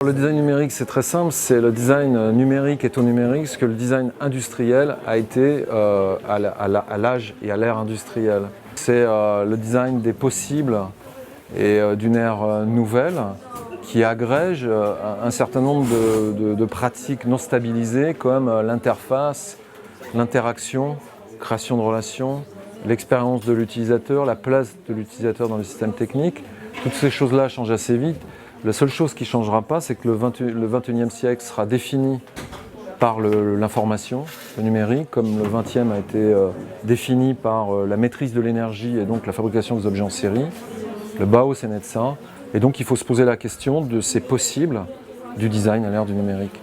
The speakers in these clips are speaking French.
Le design numérique, c'est très simple, c'est le design numérique est au numérique, ce que le design industriel a été à l'âge et à l'ère industrielle. C'est le design des possibles et d'une ère nouvelle qui agrège un certain nombre de pratiques non stabilisées comme l'interface, l'interaction, création de relations, l'expérience de l'utilisateur, la place de l'utilisateur dans le système technique. Toutes ces choses-là changent assez vite. La seule chose qui ne changera pas, c'est que le 21e siècle sera défini par l'information, le numérique, comme le 20e a été défini par la maîtrise de l'énergie et donc la fabrication des objets en série. Le Bauhaus est né de ça. Et donc il faut se poser la question de ces possibles du design à l'ère du numérique.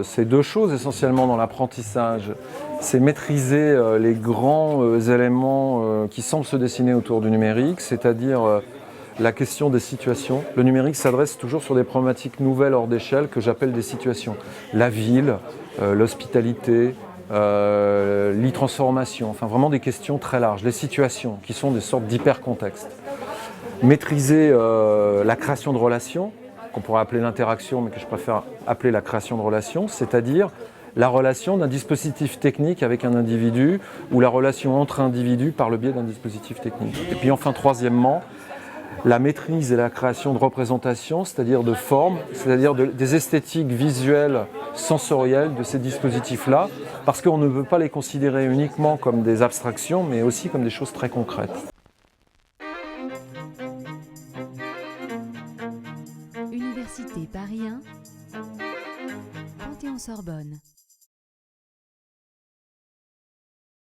C'est deux choses essentiellement dans l'apprentissage. C'est maîtriser les grands éléments qui semblent se dessiner autour du numérique, c'est-à-dire la question des situations. Le numérique s'adresse toujours sur des problématiques nouvelles hors d'échelle que j'appelle des situations. La ville, l'hospitalité, l'e-transformation, enfin vraiment des questions très larges. Les situations qui sont des sortes d'hyper-contextes. Maîtriser la création de relations, qu'on pourrait appeler l'interaction, mais que je préfère appeler la création de relations, c'est-à-dire la relation d'un dispositif technique avec un individu ou la relation entre individus par le biais d'un dispositif technique. Et puis enfin, troisièmement, la maîtrise et la création de représentations, c'est-à-dire de formes, c'est-à-dire des esthétiques visuelles, sensorielles de ces dispositifs-là, parce qu'on ne veut pas les considérer uniquement comme des abstractions, mais aussi comme des choses très concrètes.